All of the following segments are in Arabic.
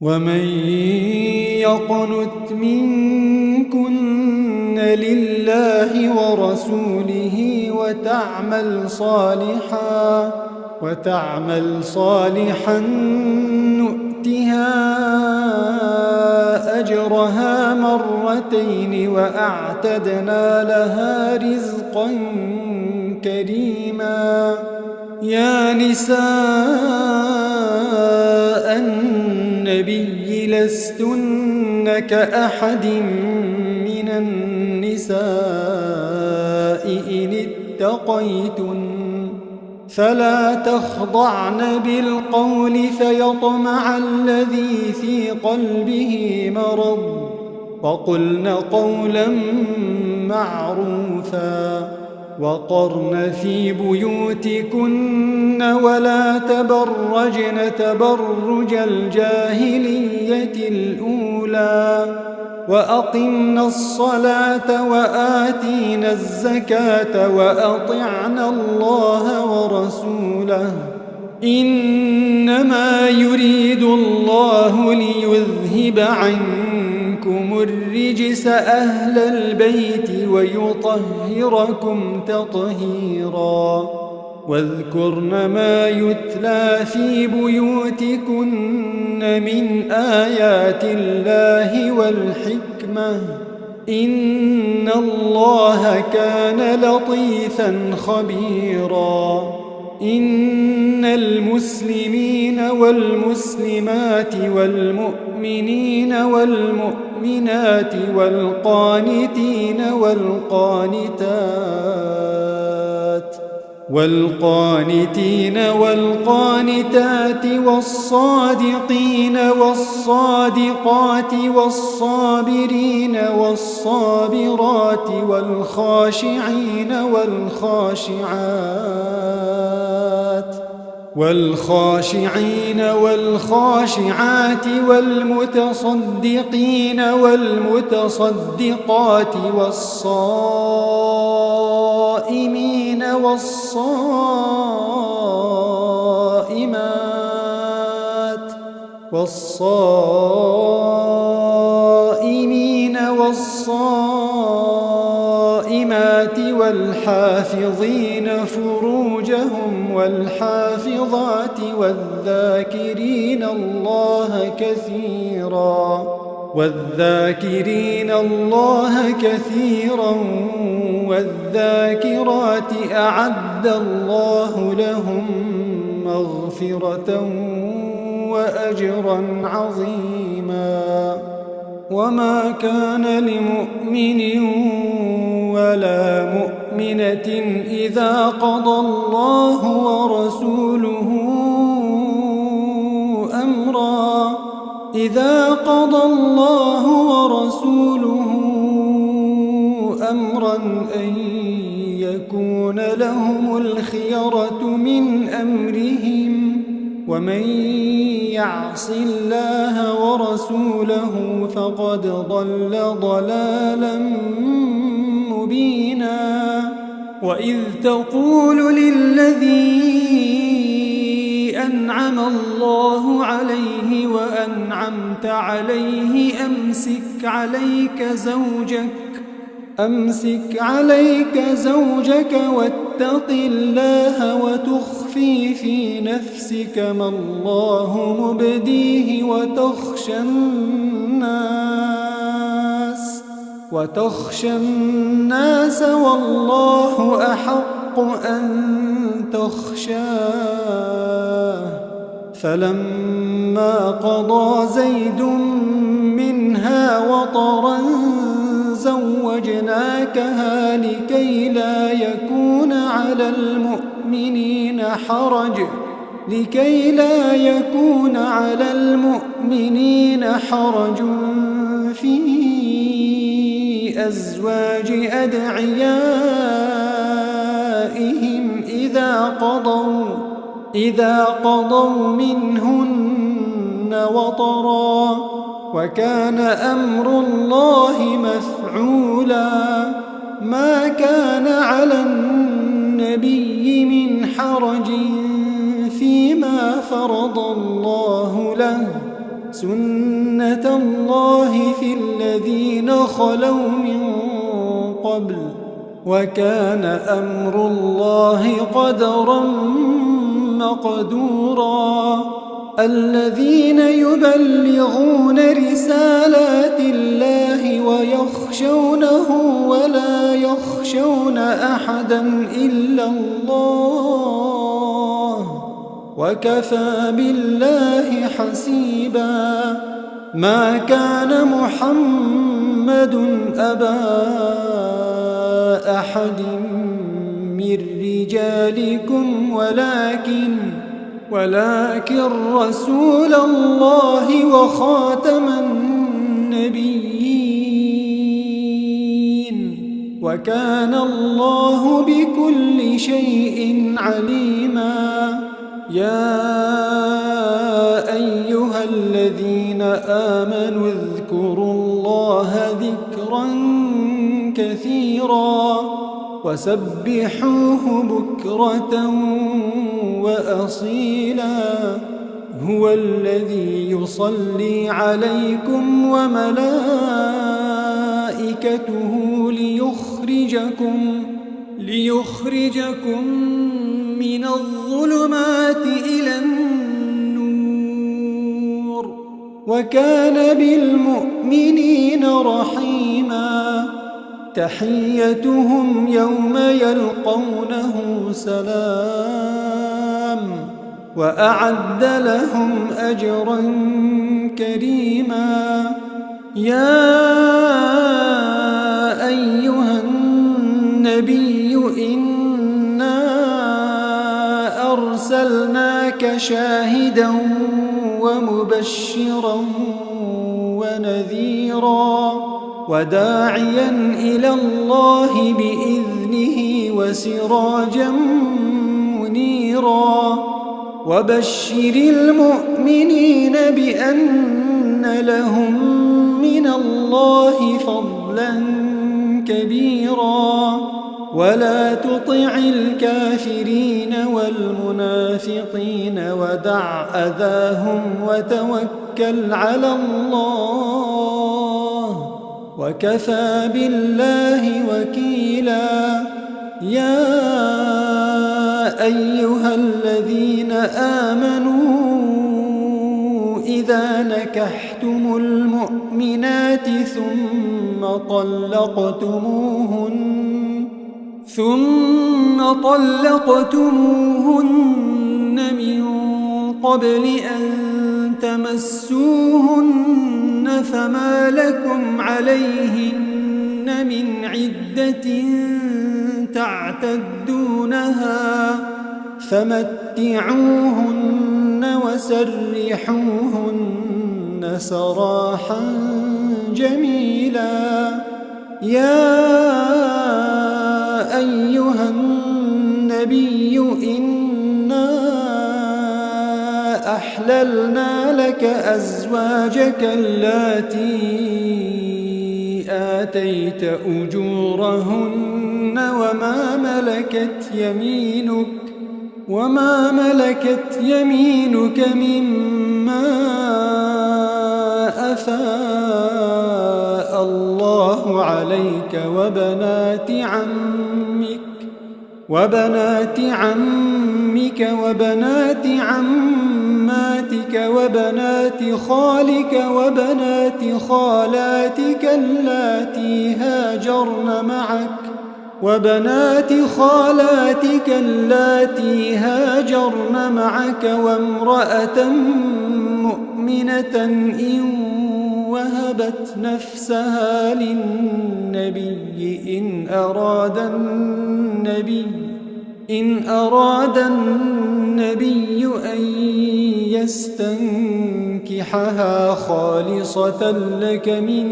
ومن يقنت منكن لله ورسوله وتعمل صالحا نؤتها أجرها مرتين وأعتدنا لها رزقا كريما. يا نساء النبي لستن كأحد من النساء إن اتقيتن فلا تخضعن بالقول فيطمع الذي في قلبه مرض وقلن قولا معروفا وقرن في بيوتكن ولا تبرجن تبرج الجاهلية الأولى وأقمنا الصلاة وآتينا الزكاة وأطعنا الله ورسوله إنما يريد الله ليذهب عنكم الرجس أهل البيت ويطهركم تطهيرا. واذكرن ما يتلى في بيوتكن من آيات الله والحكمة إن الله كان لطيفا خبيرا. إن المسلمين والمسلمات والمؤمنين والمؤمنات والقانتين والقانتات والصادقين والصادقات والصابرين والصابرات والخاشعين والخاشعات والمتصدقين والمتصدقات والصائمين والصائمات والحافظين فروجهم والحافظات والذاكرين الله كثيرا والذاكرات أعد الله لهم مغفرة وأجرا عظيما. وما كان لمؤمن ولا مؤمنة إذا قضى الله ورسوله أمرا أن يكون لهم الخيرة من أمرهم ومن يعص الله ورسوله فقد ضل ضلالا مبينا. وإذ تقول للذي أنعم الله عليه وأنعمت عليه أمسك عليك زوجك واتق الله وتخفي في نفسك ما الله مبديه وتخشى الناس والله أحق أن تخشاه. فلما قضى زيد منها وطرا زوجناكها لكي لا يكون على المؤمنين حرج في أزواج أدعيائهم إذا قضوا منهن وطرا وكان أمر الله مفعولا. ما كان على النبي من حرج فيما فرض الله له سُنَّةَ اللَّهِ فِي الَّذِينَ خَلَوْا مِن قَبْلُ ۚ وَكَانَ أَمْرُ اللَّهِ قَدَرًا مَّقْدُورًا. الَّذِينَ يُبَلِّغُونَ رِسَالَاتِ اللَّهِ وَيَخْشَوْنَهُ وَلَا يَخْشَوْنَ أَحَدًا إِلَّا اللَّهَ ۗ وَكَفَىٰ بِاللَّهِ حَسِيبًا. مَا كَانَ مُحَمَّدٌ أَبَا أَحَدٍ مِّن رِّجَالِكُمْ ولكن رسول الله وخاتم النبيين، وكان الله بكل شيء عليما. يا أيها الذين آمنوا اذكروا الله ذكرا كثيرا وسبحوه بكرة وأصيلا. هو الذي يصلي عليكم وملائكته ليخرجكم من الظلمات إلى النور، وكان بالمؤمنين رحيما. تحيتهم يوم يلقونه سلام، وأعد لهم أجرا كريما. يا أيها النبي إنا أرسلناك شاهدا ومبشرا ونذيرا وداعيا إلى الله بإذنه وسراجا منيرا. وبشر المؤمنين بأن لهم من الله فضلا كبيرا. ولا تطع الكافرين والمنافقين ودع أذاهم وتوكل على الله، وكفى بالله وكيلا. يا أيها الذين آمنوا إذا نكحتم المؤمنات ثم طلقتموهن من قبل أن تمسوهن فما لكم عليهن من عدة تعتدونها فمتعوهن وسرحوهن سراحا جميلا. يا أيها النبي إنا أحللنا لك أزواجك اللاتي آتيت أجورهن وما ملكت يمينك مما أفاء الله عليك وبنات عمك وبنات عماتك وبنات خالك وبنات خالاتك اللاتي هاجرن معك وامرأة مؤمنة إن وهبت نفسها للنبي إن أراد النبي أن يستنكحها خالصة لك من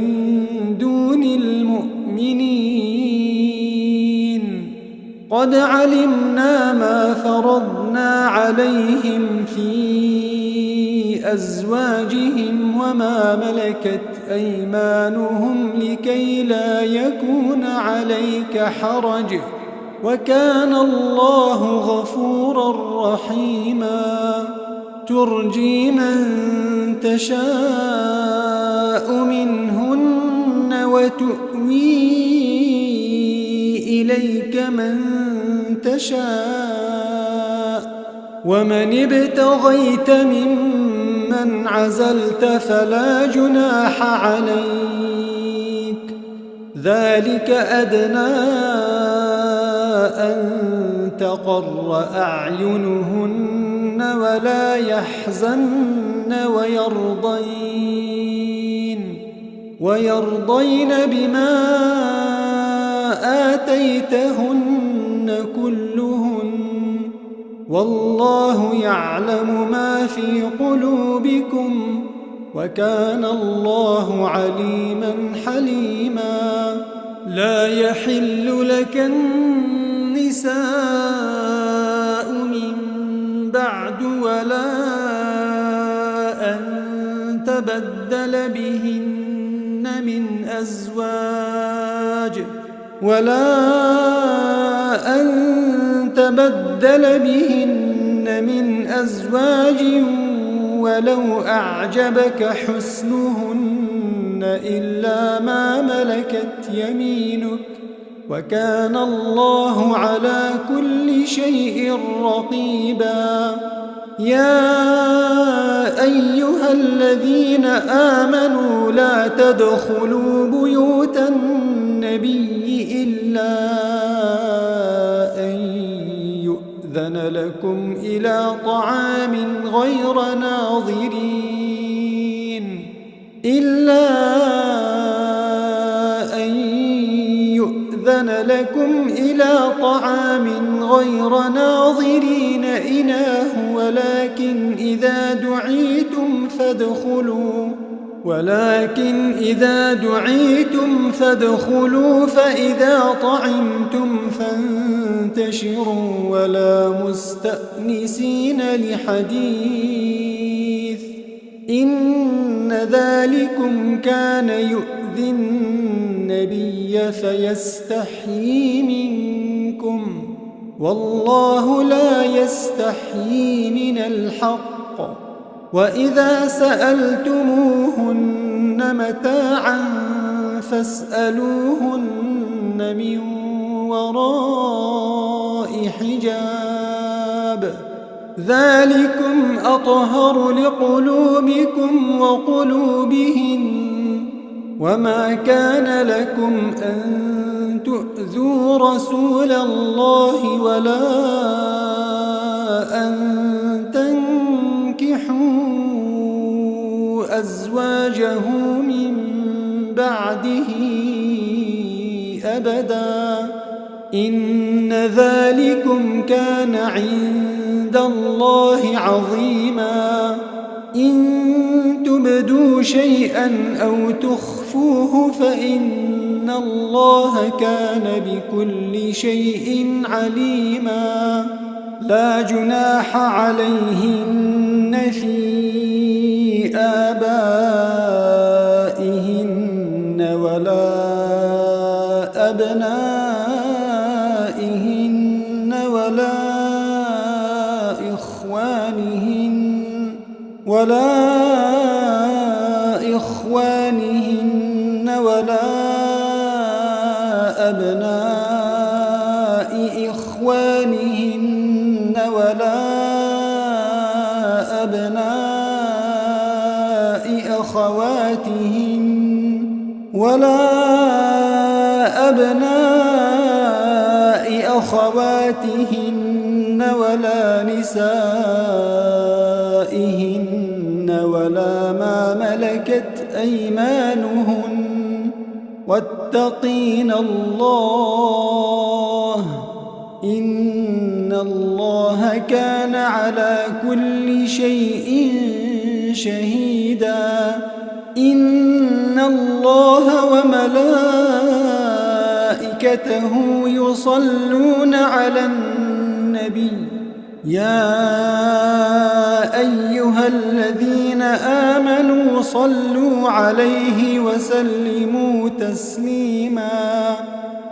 دون المؤمنين. قد علمنا ما فرضنا عليهم في أزواجهم وما ملكت أيمانهم لكي لا يكون عليك حرج، وكان الله غفورا رحيما. ترجي من تشاء منهن وتؤوي إليك من تشاء ومن ابتغيت ممن عزلت فلا جناح عليك ذلك أدنى أن تقر أعينهن ولا يحزن ويرضين بما آتيتهن كلهن والله يعلم ما في قلوبكم وكان الله عليما حليما لا يحل لك النساء من بعد ولا أن تبدل بهن من أزواج ولو أعجبك حسنهن إلا ما ملكت يمينك وكان الله على كل شيء رقيبا يا أيها الذين آمنوا لا تدخلوا بيوت النبي إلا أن يؤذن لكم إلى طعام غير ناظرين إناه ولكن إذا دعيتم فادخلوا فإذا طعمتم فانتشروا ولا مستأنسين لحديث إن ذلكم كان يؤذي النبي فيستحيي منكم والله لا يستحيي من الحق وإذا سألتموهن متاعا فاسألوهن من وراء حجاب ذلكم أطهر لقلوبكم وقلوبهن وما كان لكم أن تؤذوا رسول الله ولا أن تنكحوا أزواجه من بعده أبدا إن ذلكم كان عند الله عظيما إن تبدوا شيئا أو تخفوه فإن الله كان بكل شيء عليما لا جناح عليهن في آبائهن ولا أبنائهن ولا إخوانهن ولا أبناء إخوانهن ولا أبناء أخواتهن ولا نسائهن ولا ما ملكت أيمانهن واتقين الله إن الله كان على كل شيء شهيدا إن الله وملائكته يصلون على النبي يا أيها الذين آمنوا صلوا عليه وسلموا تسليما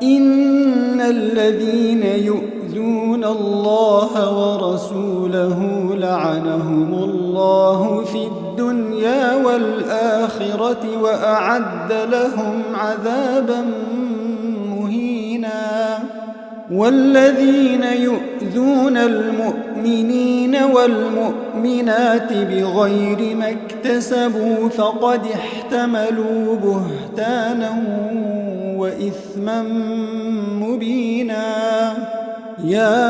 إن الذين يؤذون يؤذون الله ورسوله لعنهم الله في الدنيا والآخرة وأعد لهم عذابا مهينا. والذين يؤذون المؤمنين والمؤمنات بغير ما اكتسبوا فقد احتملوا بهتانا وإثما مبينا. يا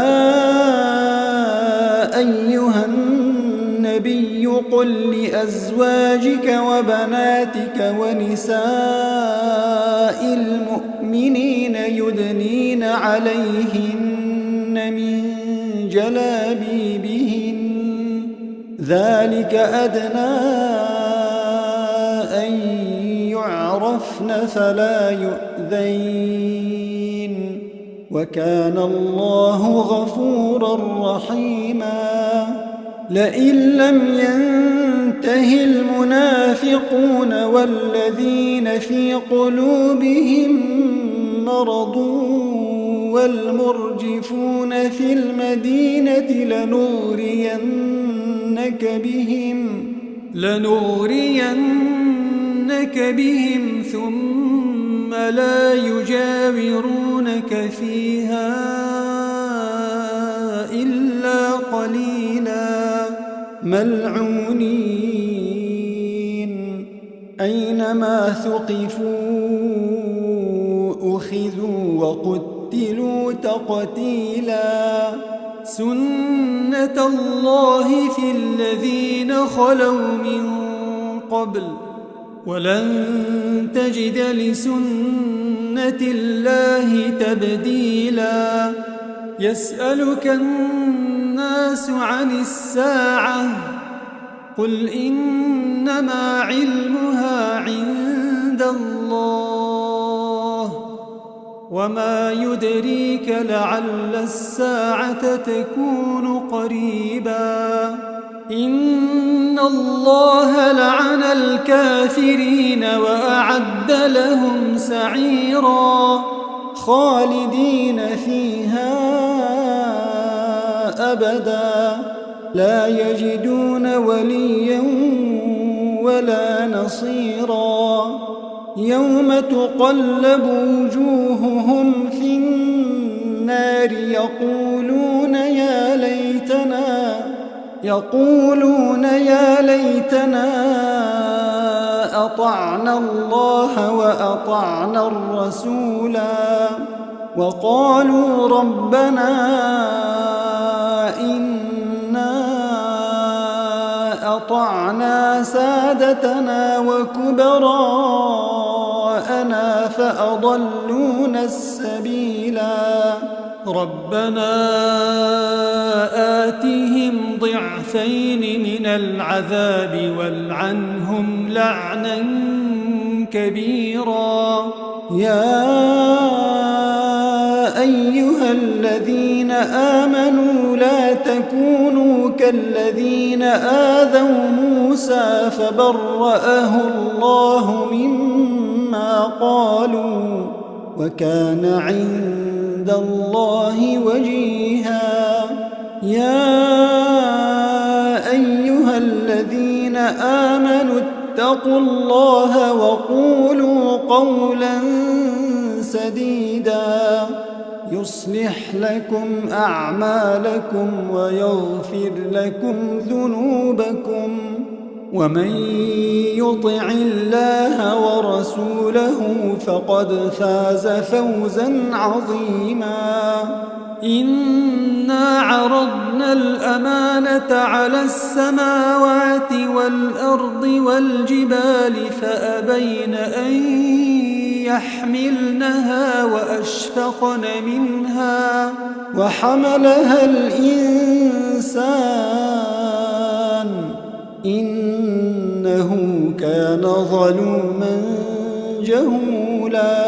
أيها النبي قل لأزواجك وبناتك ونساء المؤمنين يدنين عليهن من جلابيبهن ذلك أدنى أن يعرفن فلا يؤذين وكان الله غفورا رحيما. لئن لم ينته المنافقون والذين في قلوبهم مرض والمرجفون في المدينة لنغرينك بهم ثم لا يجاورونك فيها إلا قليلا ملعونين أينما ثقفوا أخذوا وقتلوا تقتيلا. سنة الله في الذين خلوا من قبل ولن تجد لسنة الله تبديلا. يسألك الناس عن الساعة قل إنما علمها عند الله وما يدريك لعل الساعة تكون قريبا. إن الله لعن الكافرين وأعد لهم سعيرا خالدين فيها أبدا لا يجدون وليا ولا نصيرا. يوم تقلب وجوههم في النار يقولون يا ليتنا أطعنا الله وأطعنا الرسولا وقالوا ربنا إنا أطعنا سادتنا وكبراءنا فأضلونا السبيلا. ربنا آتهم ضعفين من العذاب والعنهم لعنا كبيرا. يا أيها الذين آمنوا لا تكونوا كالذين آذوا موسى فبرأه الله مما قالوا وكان عند الله وجيها. يا أيها الذين آمنوا اتقوا الله وقولوا قولا سديدا يصلح لكم أعمالكم ويغفر لكم ذنوبكم ومن يطع الله ورسوله فقد فاز فوزا عظيما. إنا عرضنا الأمانة على السماوات والأرض والجبال فأبين أن يحملنها وأشفقن منها وحملها الإنسان إنه كان ظلوما جهولا.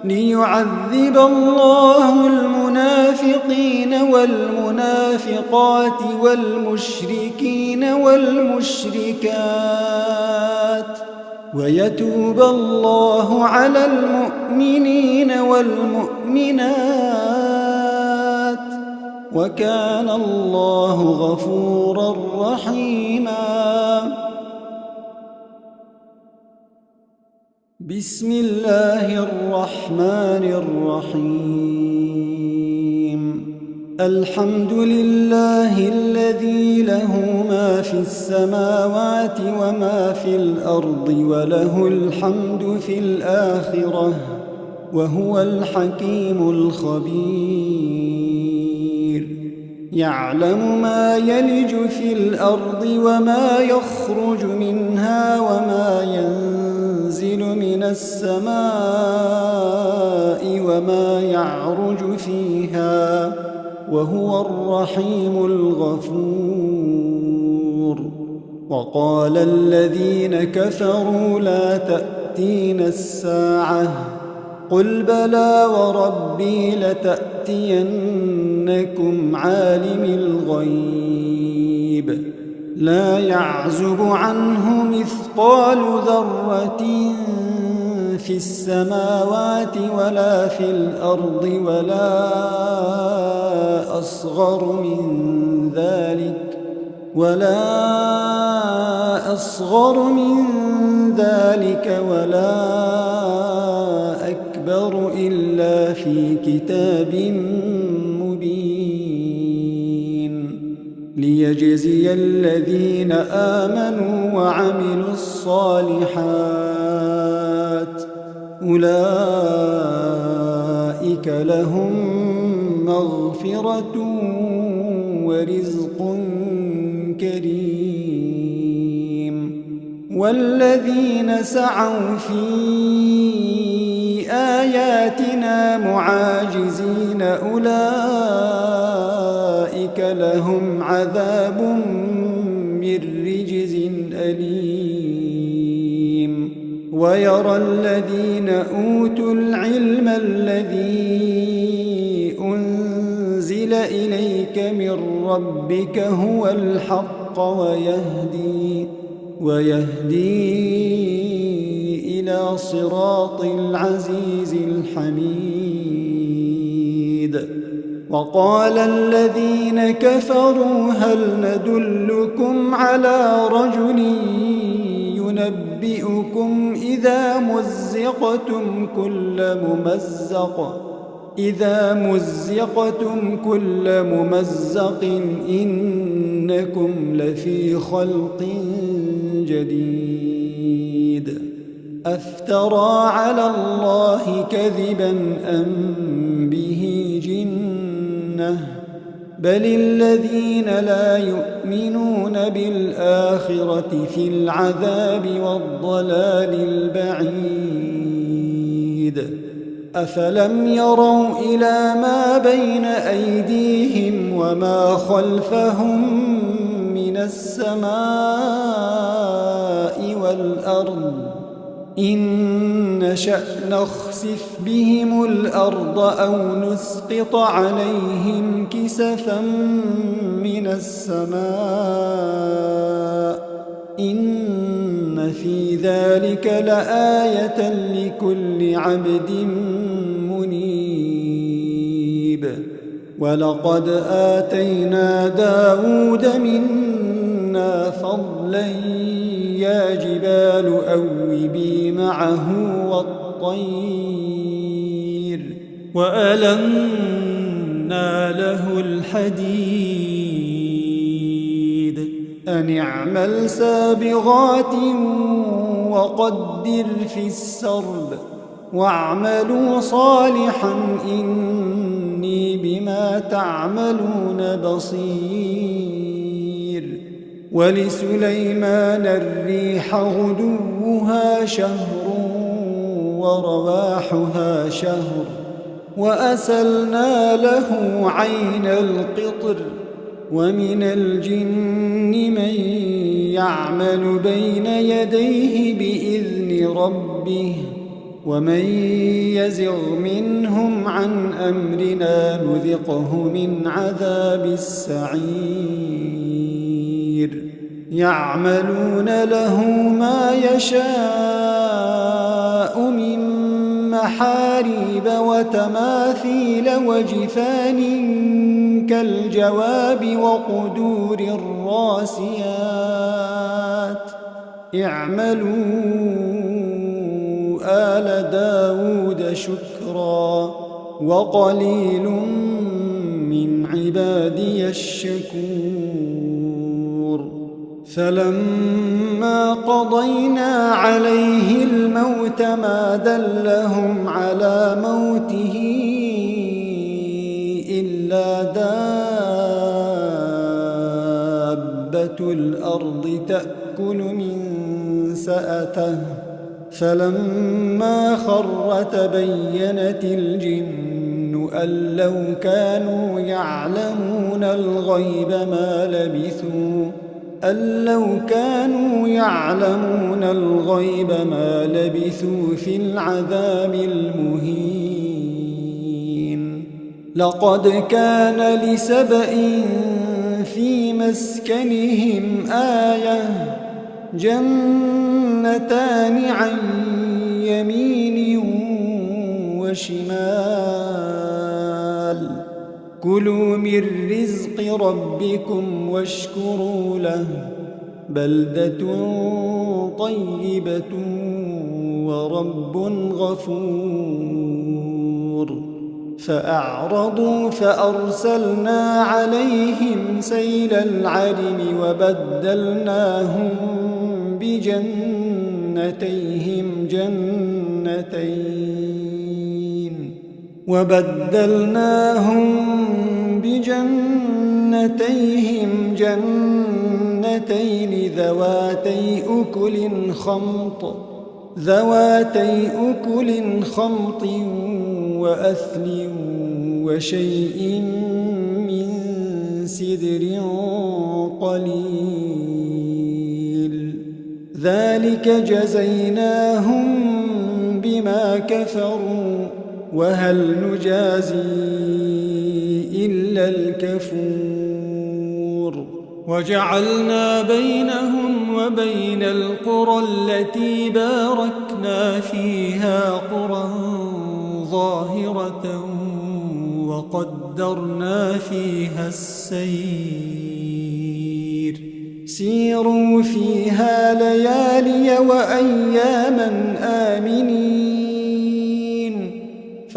ليعذب الله المنافقين والمنافقات والمشركين والمشركات ويتوب الله على المؤمنين والمؤمنات وكان الله غفورا رحيما. بسم الله الرحمن الرحيم. الحمد لله الذي له ما في السماوات وما في الأرض وله الحمد في الآخرة وهو الحكيم الخبير. يعلم ما يلج في الأرض وما يخرج منها وما ينزل من السماء وما يعرج فيها وهو الرحيم الغفور. وقال الذين كفروا لا تأتينا الساعة قل بلى وربي لتأتينكم عالم الغيب لا يعزب عنه مثقال ذرة في السماوات ولا في الأرض ولا أصغر من ذلك ولا أكبر إلا في كتاب مبين ليجزي الذين آمنوا وعملوا الصالحات أولئك لهم مغفرة ورزق كريم. والذين سعوا في آياتنا معاجزين أولئك لهم عذاب من رجز أليم. ويرى الذين أوتوا العلم الذي أنزل إليك من ربك هو الحق ويهدي إلى صراط العزيز الحميد. وقال الذين كفروا هل ندلكم على رجل ينبئكم إذا مزقتم كل ممزق إنكم لفي خلق جديد. أفترى على الله كذبا أم به جنة بل الذين لا يؤمنون بالآخرة في العذاب والضلال البعيد. أفلم يروا إلى ما بين أيديهم وما خلفهم من السماء والأرض إن نشأ نخسف بهم الأرض أو نسقط عليهم كسفا من السماء إن في ذلك لآية لكل عبد منيب. ولقد آتينا داود منا فضلا يا جبال أوبي معه والطير وألنا له الحديد أن اعمل سابغات وقدر في السرد واعملوا صالحا إني بما تعملون بصير. ولسليمان الريح غدوها شهر ورواحها شهر وأسلنا له عين القطر ومن الجن من يعمل بين يديه بإذن ربه ومن يزغ منهم عن أمرنا نذقه من عذاب السعير. يعملون له ما يشاء من محاريب وتماثيل وجفان كالجواب وقدور الراسيات اعملوا آل داود شكرا وقليل من عبادي الشكور فلما قضينا عليه الموت ما دلهم على موته إلا دابة الأرض تأكل من سأته فلما خر تبينت الجن أن لو كانوا يعلمون الغيب ما لبثوا في العذاب المهين لقد كان لسبإ في مسكنهم آية جنتان عن يمين وشمال كلوا من رزق ربكم واشكروا له بلدة طيبة ورب غفور فأعرضوا فأرسلنا عليهم سيل العرم وبدلناهم بجنتيهم جنتين ذواتي أكل خمط وأثل وشيء من سدر قليل ذلك جزيناهم بما كفروا وهل نجازي إلا الكفور وجعلنا بينهم وبين القرى التي باركنا فيها قرى ظاهرة وقدرنا فيها السير سيروا فيها ليالي وأياما آمنين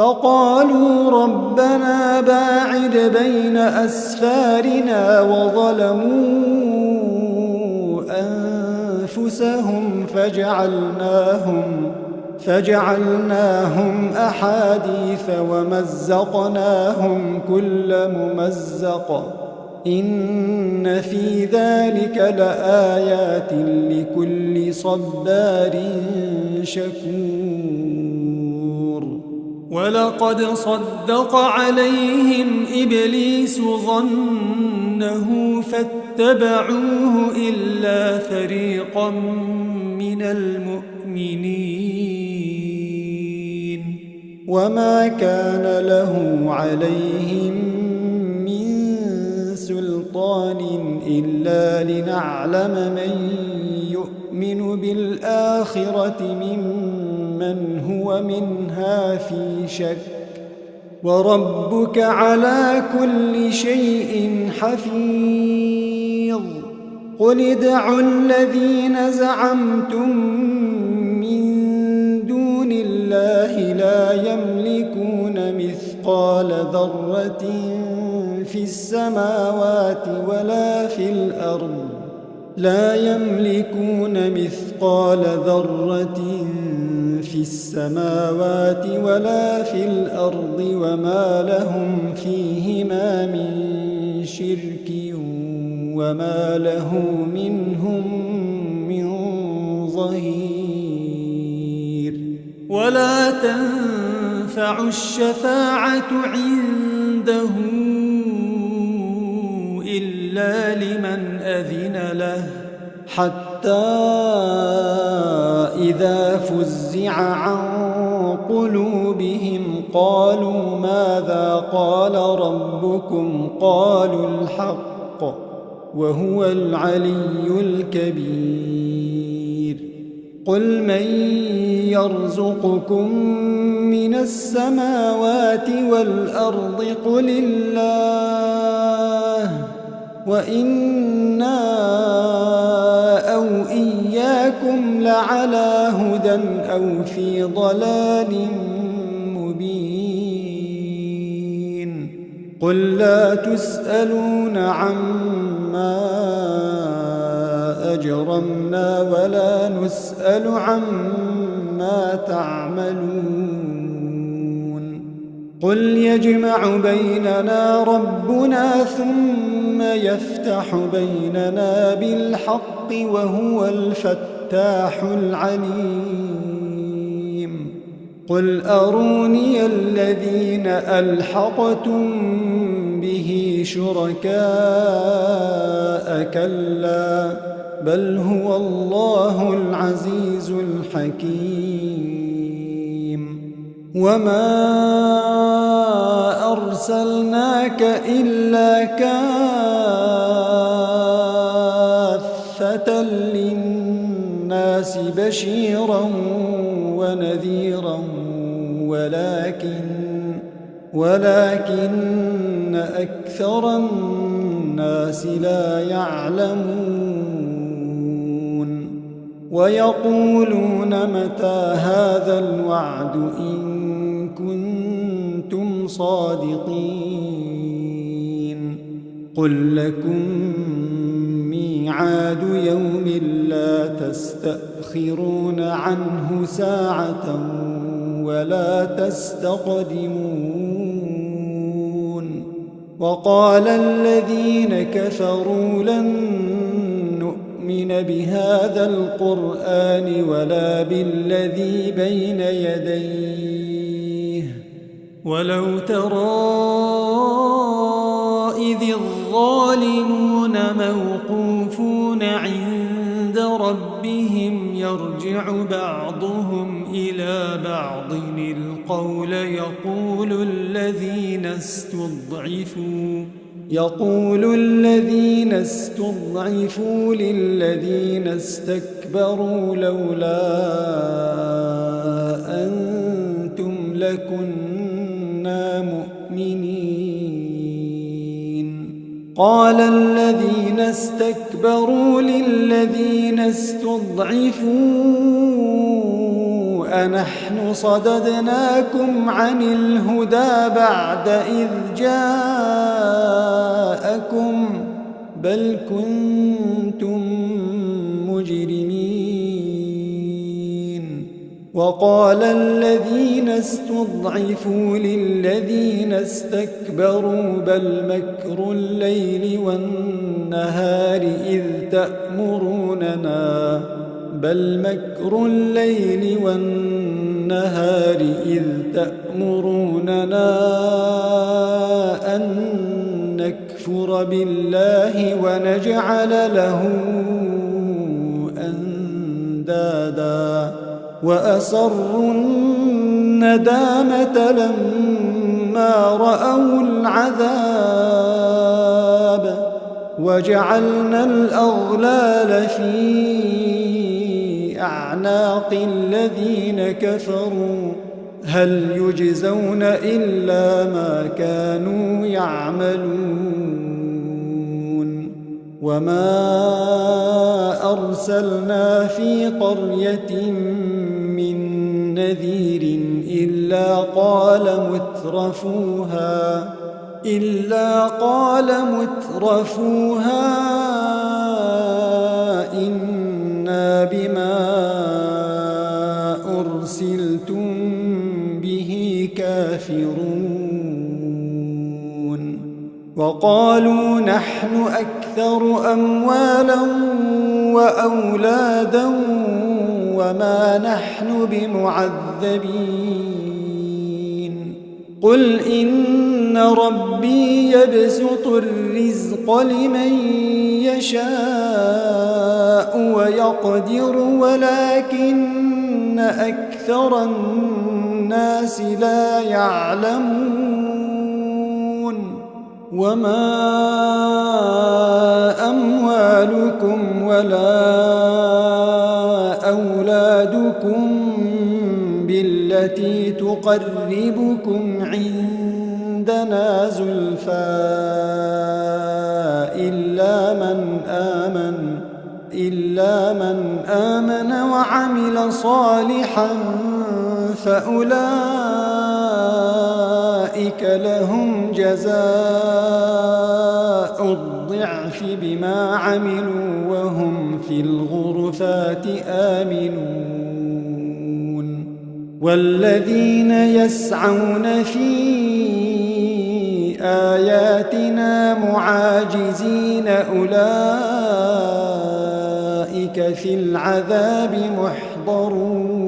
فقالوا ربنا باعد بين أسفارنا وظلموا أنفسهم فجعلناهم أحاديث ومزقناهم كل ممزق إن في ذلك لآيات لكل صبار شكور ولقد صدق عليهم إبليس ظنه فاتبعوه إلا فريقا من المؤمنين وما كان له عليهم من سلطان إلا لنعلم من يؤمن بالآخرة ممن هو منها في شك وربك على كل شيء حفيظ قل ادعوا الذين زعمتم من دون الله لا يملكون مثقال ذرة في السماوات ولا في الأرض وما لهم فيهما من شرك وما له منهم من ظهير ولا تنفع الشفاعة عنده إلا لمن أذن له حتى إذا فزع عن قلوبهم قالوا ماذا قال ربكم قالوا الحق وهو العلي الكبير قل من يرزقكم من السماوات والأرض قل الله وإنا أو إياكم لعلى هدى أو في ضلال مبين قل لا تسألون عما أجرمنا ولا نسأل عما تعملون قل يجمع بيننا ربنا ثم يفتح بيننا بالحق وهو الفتاح العليم قل أروني الذين ألحقتم به شركاء كلا بل هو الله العزيز الحكيم وما أرسلناك إلا كافة للناس بشيرا ونذيرا ولكن أكثر الناس لا يعلمون ويقولون متى هذا الوعد إن كنتم صادقين قل لكم ميعاد يوم لا تستأخرون عنه ساعة ولا تستقدمون وقال الذين كفروا لن نؤمن بهذا القرآن ولا بالذي بين يديه ولو ترى إذ الظالمون موقوفون عند ربهم يرجع بعضهم إلى بعض القول يقول الذين استضعفوا للذين استكبروا لولا أنتم لكنا مؤمنين قال الذين استكبروا للذين استضعفوا أنحن صددناكم عن الهدى بعد إذ جاءكم بل كنتم مجرمين وقال الذين استضعفوا للذين استكبروا بل مكر الليل والنهار إذ تأمروننا أن نكفر بالله ونجعل له أندادا وأسروا الندامة لما رأوا العذاب وجعلنا الأغلال في أعناق الذين كفروا هل يجزون إلا ما كانوا يعملون وما أرسلنا في قرية من نذير إلا قال مترفوها إنا بما أرسلتم به كافرون وقالوا نحن أكثر أموالا وأولادا وما نحن بمعذبين قل إن ربي يبسط الرزق لمن يشاء ويقدر ولكن أكثر الناس لا يعلمون وما أموالكم ولا أولادكم بالتي تقربكم عندنا زلفى إلا من آمن وعمل صالحا فأولئك لهم جزاء الضعف بما عملوا وهم في الغرفات آمنون والذين يسعون في آياتنا معاجزين أولئك في العذاب محضرون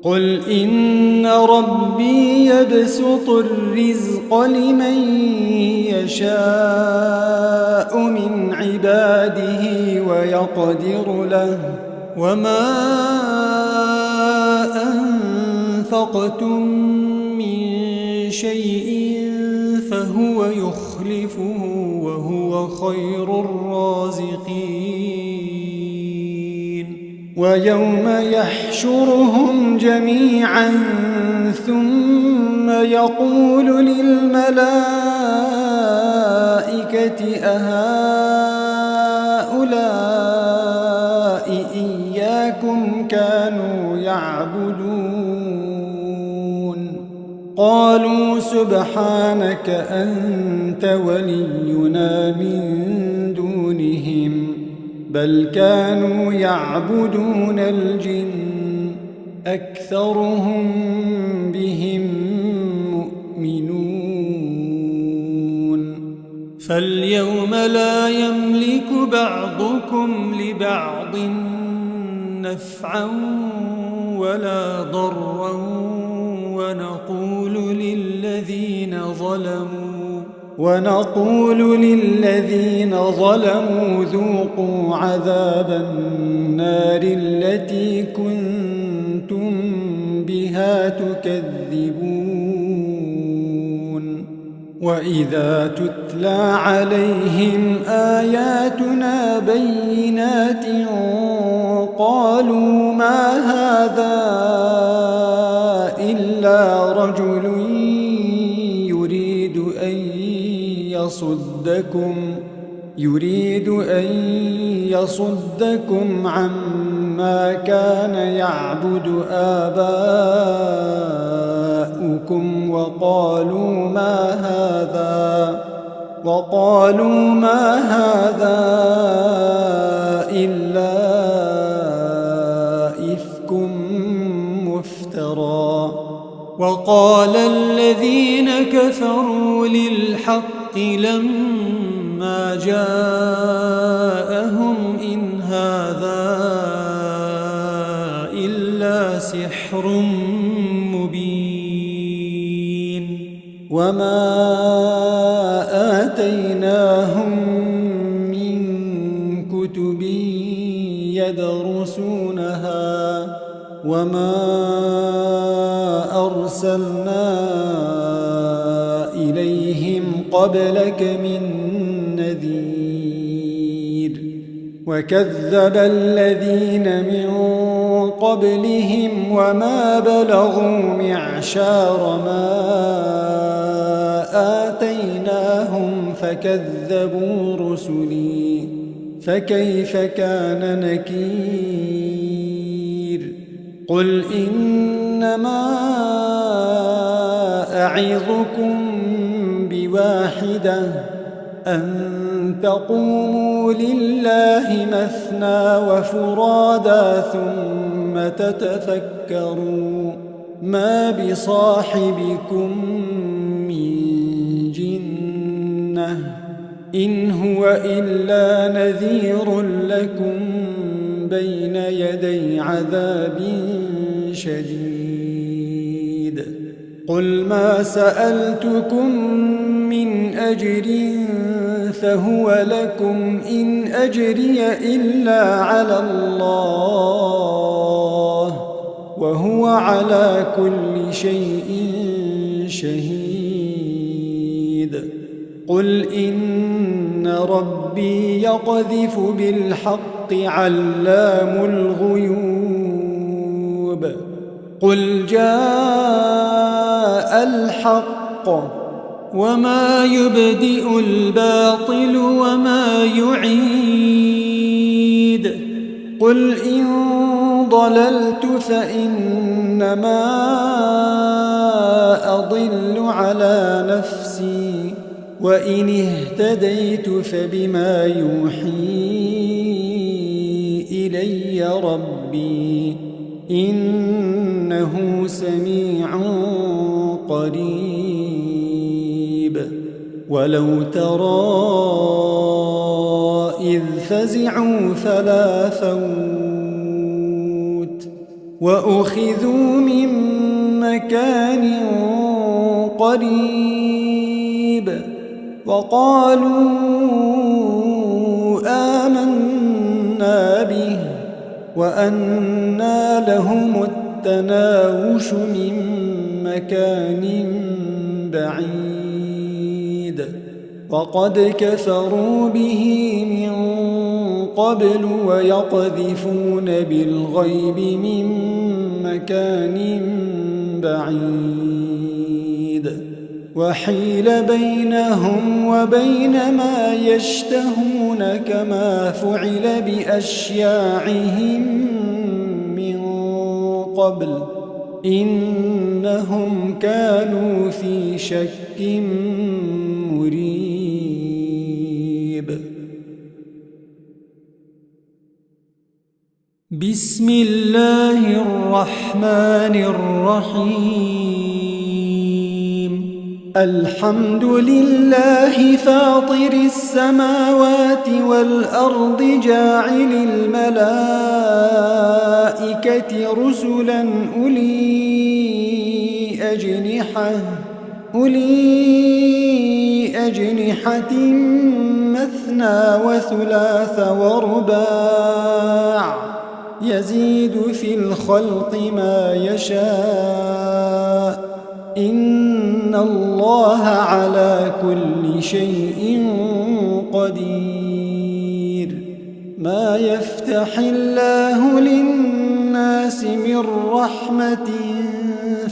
قل إن ربي يبسط الرزق لمن يشاء من عباده ويقدر له وما أنفقتم من شيء فهو يخلفه وهو خير الرازقين ويوم يحشرهم جميعا ثم يقول للملائكة أهؤلاء إياكم كانوا يعبدون قالوا سبحانك أنت ولينا من دونهم بل كانوا يعبدون الجن أكثرهم بهم مؤمنون فاليوم لا يملك بعضكم لبعض نفعا ولا ضرا ونقول للذين ظلموا ذوقوا عذاب النار التي كنتم بها تكذبون وإذا تتلى عليهم آياتنا بينات قالوا ما هذا إلا رجل يريد أن يصدكم عما كان يعبد آباؤكم وقالوا ما هذا إلا إفك مفترى وقال الذين كفروا للحق لما جاءهم إن هذا إلا سحر مبين وما آتيناهم من كتب يدرسونها وما أرسلنا إليهم قبلك من نذير وكذب الذين من قبلهم وما بلغوا معشار ما آتيناهم فكذبوا رسلي فكيف كان نكير قل إنما أعظكم بواحدة أن تقوموا لله مثنى وفرادا ثم تتفكروا ما بصاحبكم من جنة إن هو إلا نذير لكم بين يدي عذاب شديد قل ما سألتكم من أجر فهو لكم إن أجري إلا على الله وهو على كل شيء شهيد قل إن ربي يقذف بالحق بالحق علام الغيوب قل جاء الحق وما يبدئ الباطل وما يعيد قل إن ضللت فإنما أضل على نفسي وإن اهتديت فبما يوحي إلي ربي إنه سميع قريب ولو ترى إذ فزعوا فلا فوت وأخذوا من مكان قريب وقالوا آمنا به وأنى لهم التناوش من مكان بعيد وقد كفروا به من قبل ويقذفون بالغيب من مكان بعيد وحيل بينهم وبين ما يشتهون كما فعل بأشياعهم من قبل إنهم كانوا في شك مريب بسم الله الرحمن الرحيم الحمد لله فاطر السماوات والأرض جاعل الملائكة رسلا أولي أجنحة مثنى وثلاث ورباع يزيد في الخلق ما يشاء إن الله على كل شيء قدير ما يفتح الله للناس من رحمة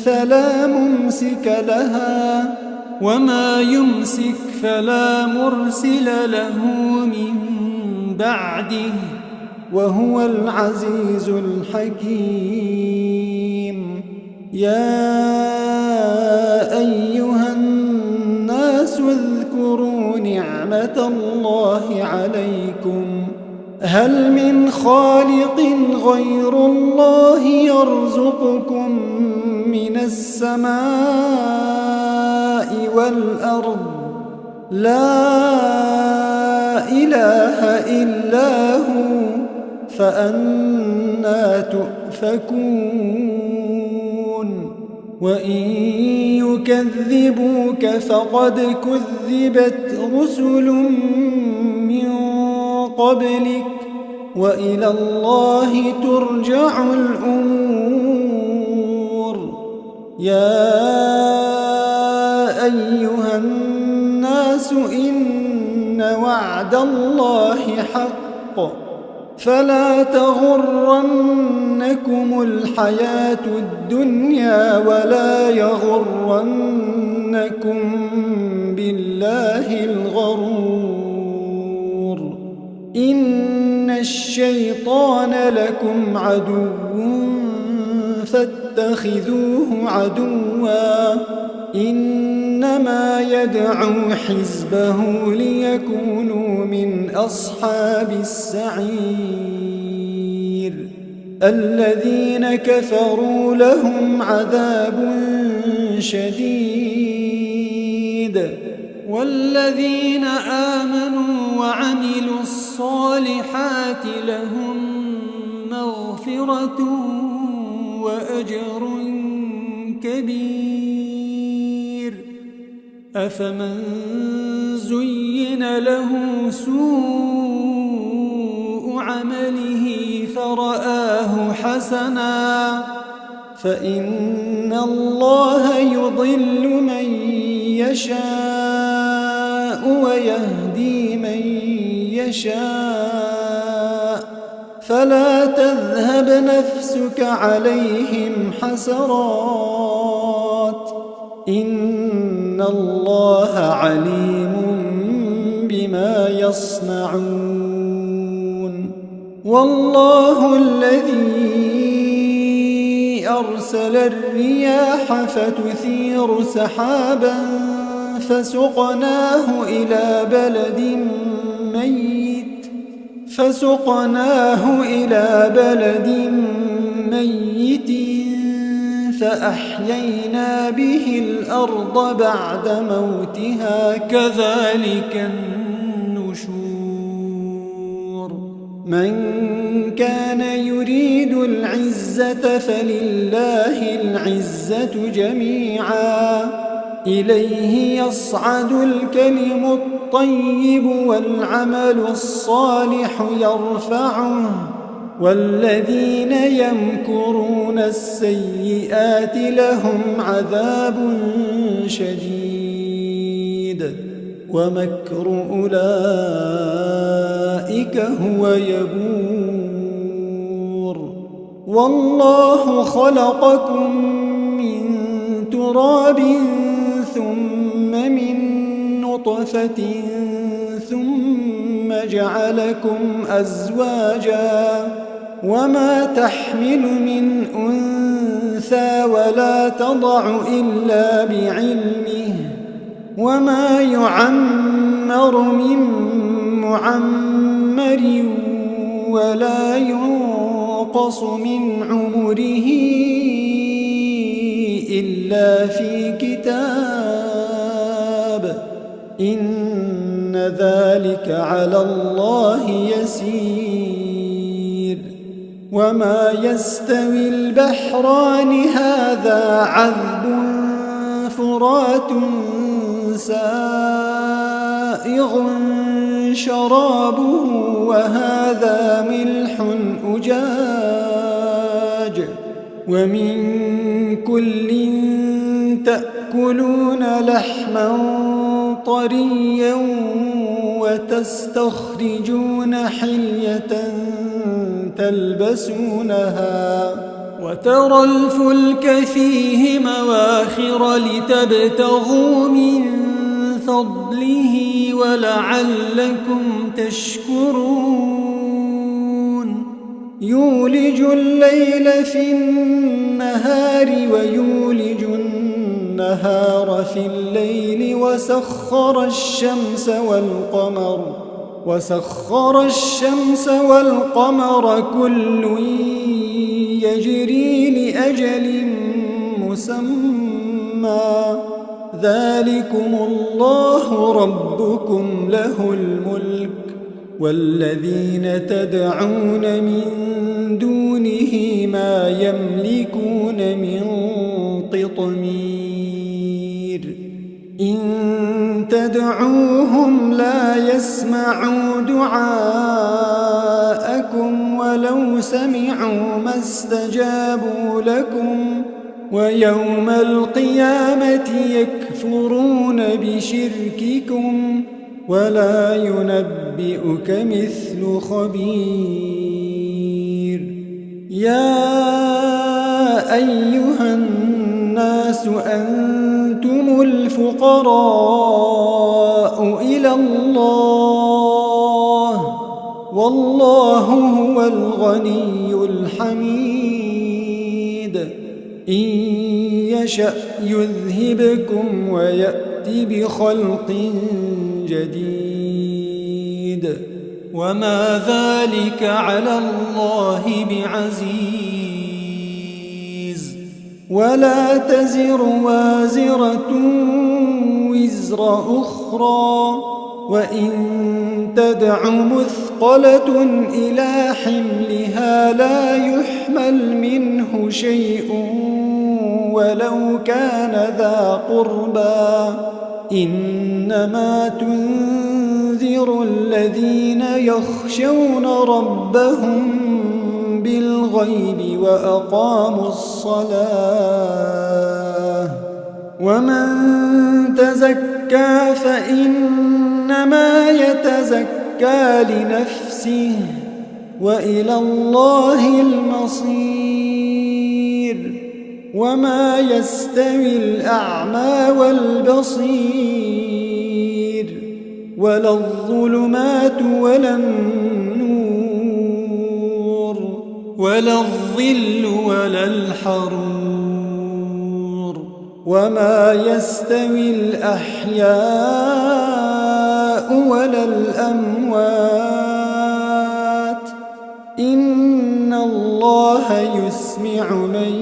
فلا ممسك لها وما يمسك فلا مرسل له من بعده وهو العزيز الحكيم يا أيها الناس اذكروا نعمة الله عليكم هل من خالق غير الله يرزقكم من السماء والأرض لا إله إلا هو فأنى تؤفكون وإن يكذبوك فقد كذبت رسل من قبلك وإلى الله ترجع الأمور يا أيها الناس إن وعد الله حق فلا تغرنكم الحياة الدنيا ولا يغرنكم بالله الغرور إن الشيطان لكم عدو فاتخذوه عدوا إنما يدعو حزبه ليكونوا من أصحاب السعير الذين كفروا لهم عذاب شديد والذين آمنوا وعملوا الصالحات لهم مغفرة وأجر كبير أفمن زين له سوء عمله فرآه حسنا فإن الله يضل من يشاء ويهدي من يشاء فلا تذهب نفسك عليهم حسرات إن الله عليم بما يصنعون والله الذي أرسل الرياح فتثير سحابا فسقناه إلى بلد ميت فأحيينا به الأرض بعد موتها كذلك النشور من كان يريد العزة فلله العزة جميعا إليه يصعد الكلم الطيب والعمل الصالح يرفعه والذين يمكرون السيئات لهم عذاب شديد ومكر أولئك هو يبور والله خلقكم من تراب ثم من نطفة ثم جعلكم أزواجا وما تحمل من أنثى ولا تضع إلا بعلمه وما يعمر من معمر ولا ينقص من عمره إلا في كتاب إن ذلك على الله يسير وما يستوي البحران هذا عذب فرات سائغ شرابه وهذا ملح أجاج ومن كل تأكلون لحما طريا وتستخرجون حلية تلبسونها وترى الفلك فيه مواخر لتبتغوا من فضله ولعلكم تشكرون يولج الليل في النهار ويولج النهار في الليل وسخر الشمس والقمر كل يجري لأجل مسمى ذلكم الله ربكم له الملك والذين تدعون من دونه ما يملكون من قطمير إن تدعوهم لا يسمعوا دعاءكم ولو سمعوا ما استجابوا لكم ويوم القيامة يكفرون بشرككم ولا ينبئك مثل خبير يا أيها الناس أنتم الفقراء إلى الله والله هو الغني الحميد إن يشأ يذهبكم ويأتي بخلق جديد وما ذلك على الله بعزيز ولا تزر وازرة وزر أخرى وإن تدع مثقلة إلى حملها لا يحمل منه شيء ولو كان ذا قربى إنما تنذر الذين يخشون ربهم بالغيب وأقاموا الصلاة ومن تزكى فإنما يتزكى لنفسه وإلى الله المصير. وما يستوي الأعمى والبصير ولا الظلمات ولا النور ولا الظل ولا الحرور. وما يستوي الأحياء ولا الأموات. إن الله يسمع من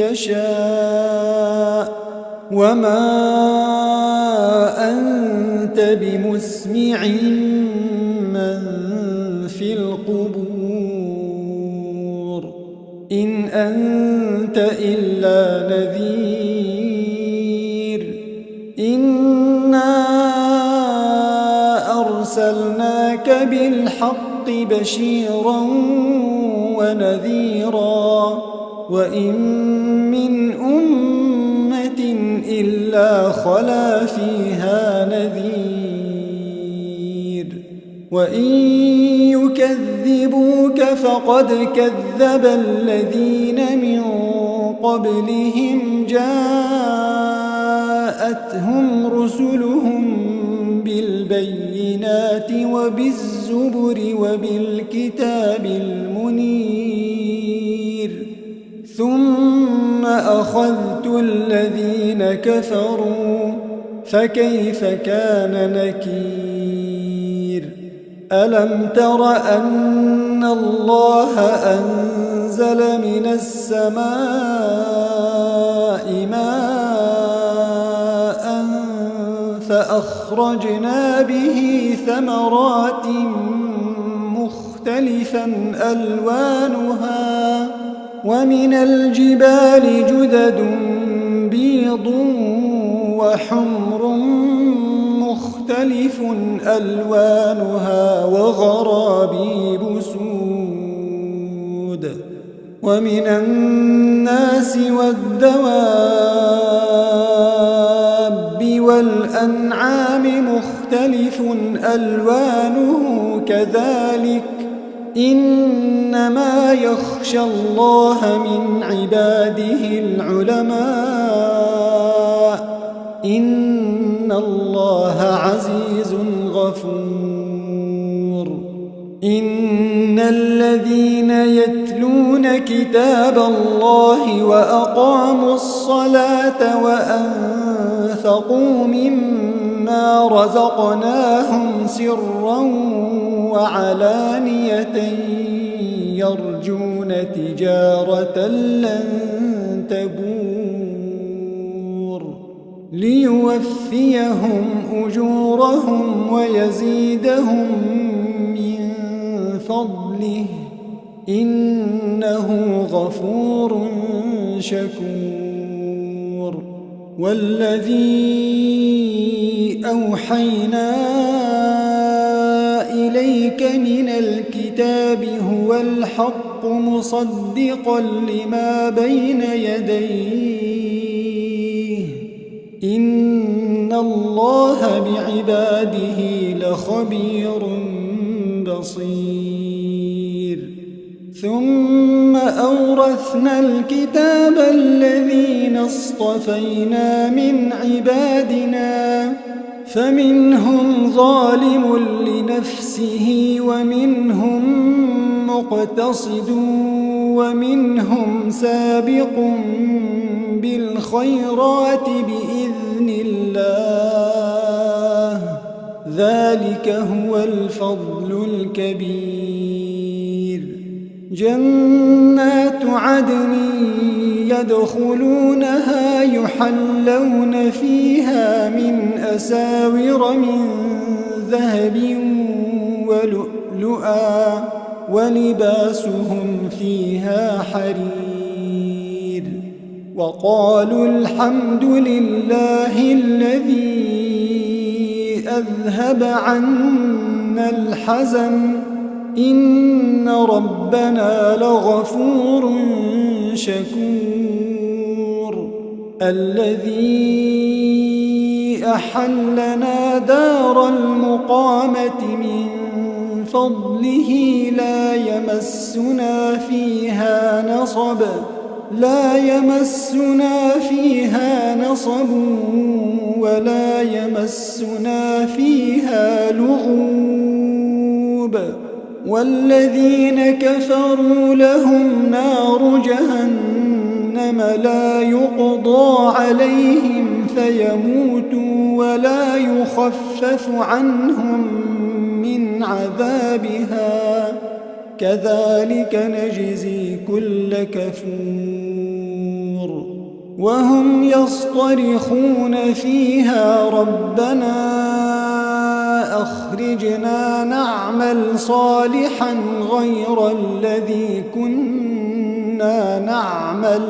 يشاء وما أنت بمسمع من في القبور. إن أنت إلا نذير. إنا أرسلناك بالحق بشيرا ونذيرا وإن من أمة إلا خلا فيها نذير. وإن يكذبوك فقد كذب الذين من قبلهم جاءتهم رسلهم بالبينات وبالزبر وبالكتاب المنير. ثم أخذت الذين كفروا فكيف كان نكير. ألم تر أن الله أنزل من السماء ماء فأخرجنا به ثمرات مختلفا ألوانها ومن الجبال جدد بيض وحمر مختلف ألوانها وغرابيب سود. ومن الناس والدواب والأنعام مختلف ألوانه كذلك إنما يخشى الله من عباده العلماء. إن الله عزيز غفور. إن الذين يتلون كتاب الله وأقاموا الصلاة وأنفقوا مما رزقناهم سرا وعلانية يرجون تجارة لن تبور ليوفيهم أجورهم ويزيدهم من فضله إنه غفور شكور. والذي أوحينا إليك من الكتاب هو الحق مصدقا لما بين يديه. إن الله بعباده لخبير بصير. ثم أورثنا الكتاب الذين اصطفينا من عبادنا فمنهم ظالم لنفسه ومنهم مقتصد ومنهم سابق بالخيرات بإذن الله ذلك هو الفضل الكبير. جنات عدن يدخلونها يحلون فيها من أساور من ذهب ولؤلؤا ولباسهم فيها حرير. وقالوا الحمد لله الذي أذهب عنا الحزن إن ربنا لغفور شكور. الذي أحلنا دار المقامة من فضله لا يمسنا فيها نصب ولا يمسنا فيها لغوب والذين كفروا لهم نار جهنم لا يقضى عليهم فيموتوا ولا يخفف عنهم من عذابها كذلك نجزي كل كفور وهم يصطرخون فيها ربنا أخرجنا نعمل صالحا غير الذي كنا نعمل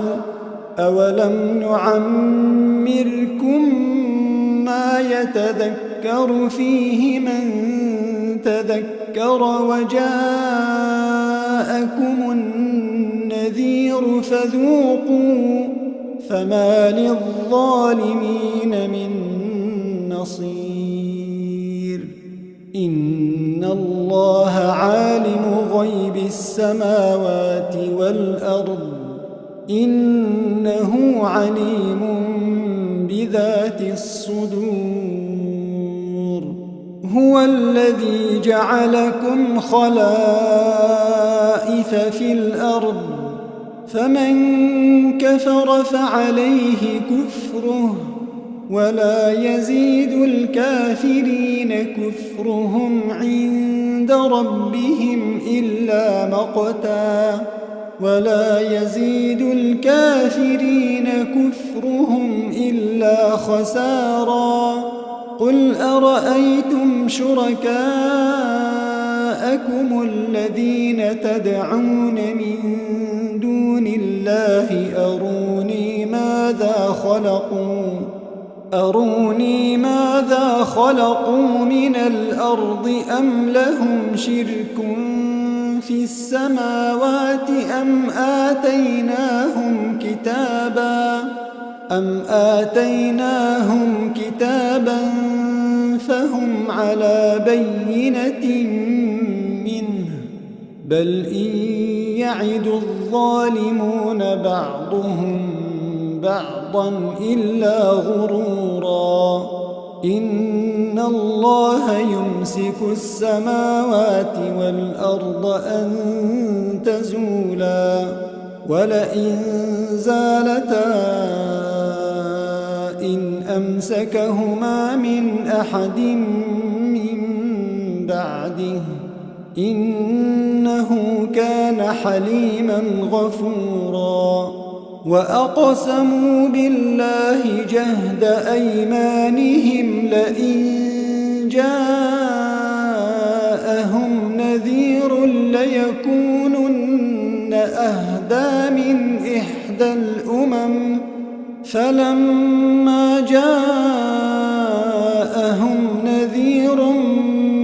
أولم نعمركم ما يتذكر فيه من تذكر وجاءكم النذير فذوقوا فما للظالمين من نصير إن الله عالم غيب السماوات والأرض إنه عليم بذات الصدور هو الذي جعلكم خلائف في الأرض فمن كفر فعليه كفره ولا يزيد الكافرين كفرهم عند ربهم إلا مقتا ولا يزيد الكافرين كفرهم إلا خسارا قل أرأيتم شركاءكم الذين تدعون من دون الله أروني ماذا خلقوا من الأرض أم لهم شرك في السماوات أم آتيناهم كتابا فهم على بينة منه بل إن يعد الظالمون بعضهم بعضا إلا غرورا إن الله يمسك السماوات والأرض أن تزولا ولئن زالتا إن أمسكهما من أحد من بعده إنه كان حليما غفورا وأقسموا بالله جهد أيمانهم لئن جاءهم نذير ليكونن أهدى من إحدى الأمم فلما جاءهم نذير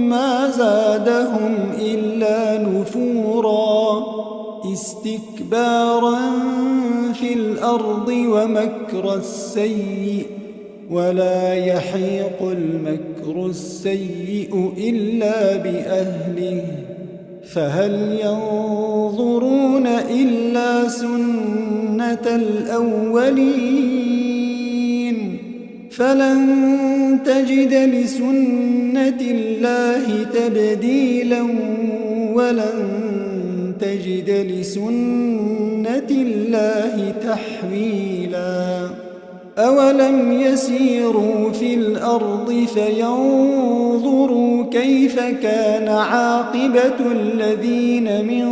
ما زادهم إلا نفورا استكبارا في الأرض ومكر السيء ولا يحيق المكر السيء إلا بأهله فهل ينظرون إلا سنة الأولين فلن تجد لسنة الله تبديلا ولن تجد لسنة الله تحويلا أولم يسيروا في الأرض فينظروا كيف كان عاقبة الذين من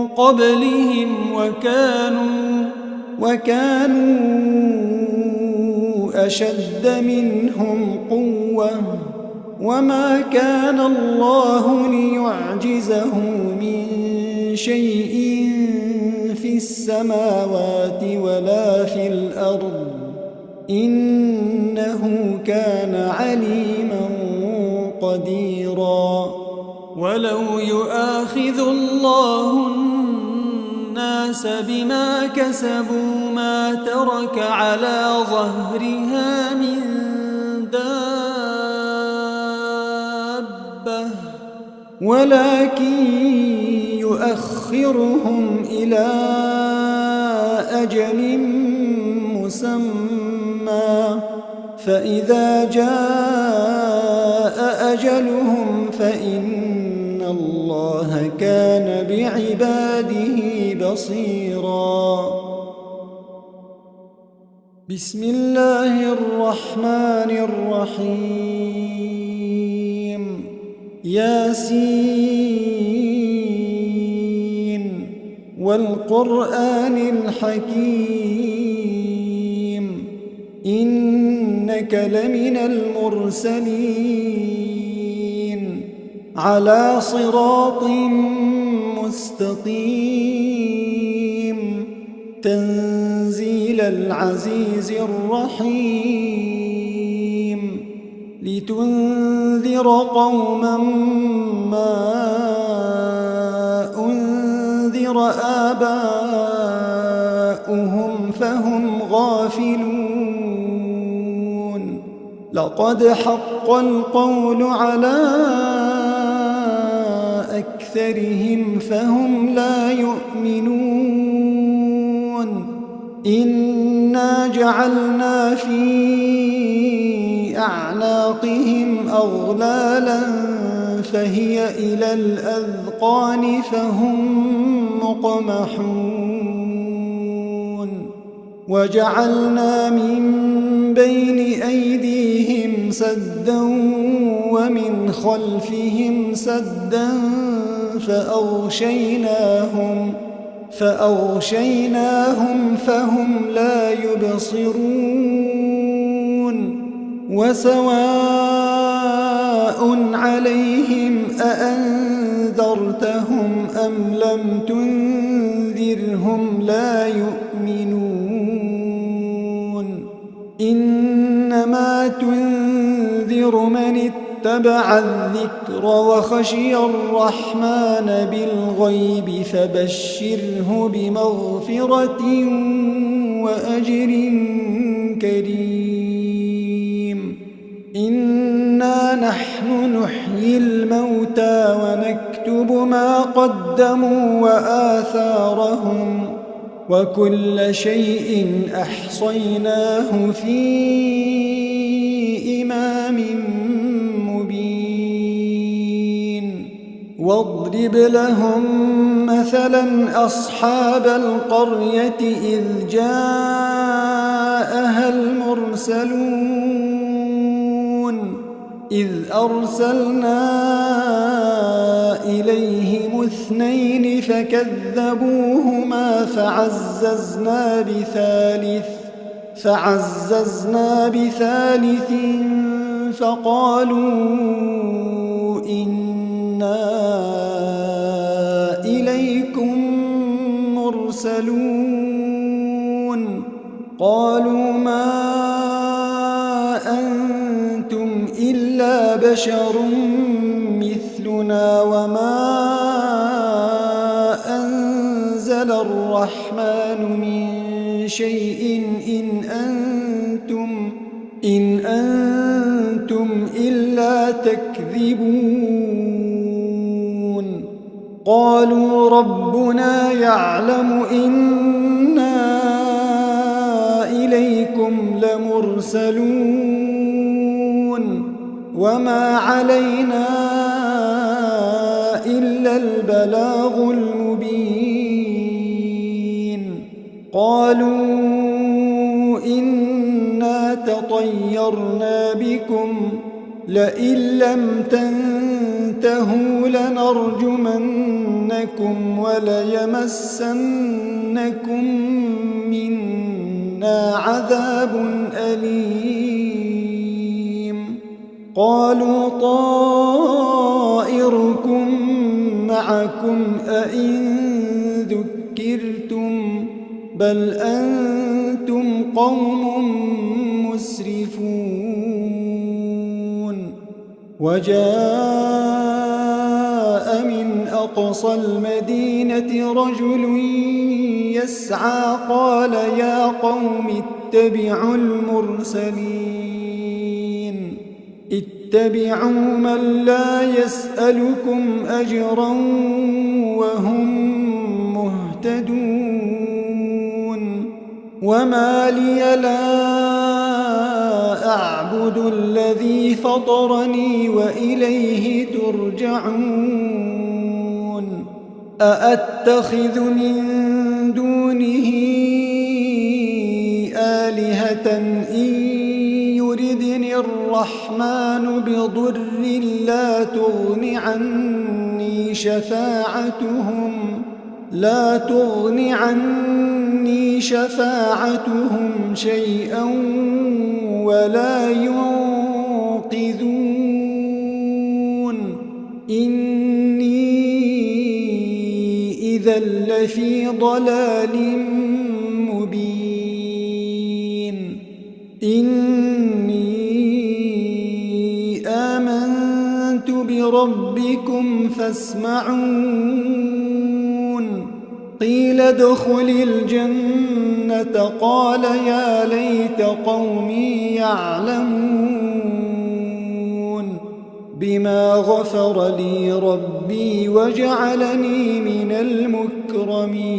قبلهم وكانوا أشد منهم قوة وما كان الله ليعجزه من شيء في السماوات ولا في الأرض إنه كان عليما قديرا ولو يؤاخذ الله الناس بما كسبوا ما ترك على ظهرها من دابة ولكن يؤخرهم إلى أجل مسمى فإذا جاء أجلهم فإن الله كان بعباده بصيرا. بسم الله الرحمن الرحيم. ياسين والقرآن الحكيم إنك لمن المرسلين على صراط مستقيم تنزيل العزيز الرحيم لتنذر قوما ما أنذر آباؤهم فهم غافلون. لقد حق القول على أكثرهم فهم لا يؤمنون. إنا جعلنا في أعناقهم أغلالا فهي إلى الأذقان فهم مقمحون. وجعلنا من بين أيديهم سدا ومن خلفهم سدا فأغشيناهم فهم لا يبصرون. وسواء عليهم أأنذرتهم أم لم تنذرهم لا يؤمنون. إنما تنذر من اتبع الذكر وخشي الرحمن بالغيب فبشره بمغفرة وأجر كريم. إنا نحن نحيي الموتى ونكتب ما قدموا وآثارهم وكل شيء أحصيناه في إمام مبين. واضرب لهم مثلا أصحاب القرية إذ جاءها المرسلون إذ أرسلنا إليهم اثنين فكذبوهما فعززنا بثالث فقالوا إنا إليكم مرسلون. قالوا ما أنتم إلا بشر مثلنا وما أنزل الرحمن من شيء إن أنتم إلا تكذبون. قالوا ربنا يعلم إنا إليكم لمرسلون وما علينا إلا البلاغ المبين. قالوا إنا تطيرنا بكم لئن لم تنتهوا لنرجمنكم وليمسنكم منا عذاب أليم. قالوا طائركم معكم أئن ذكرتم بل أنتم قوم مسرفون. وجاء من أقصى المدينة رجل يسعى قال يا قوم اتبعوا المرسلين اتبعوا من لا يسألكم أجرا وهم مهتدون وما لي لا أعبد الذي فطرني وإليه ترجعون أأتخذ من دونه آلهة إن يردني الرحمن بضر لا تغن عني شفاعتهم شيئا ولا ينقذون إني إذا لفي ضلال مبين إني آمنت بربكم فاسمعون قيل ادخل الجنة قال يا ليت قومي يعلمون بما غفر لي ربي وجعلني من المكرمين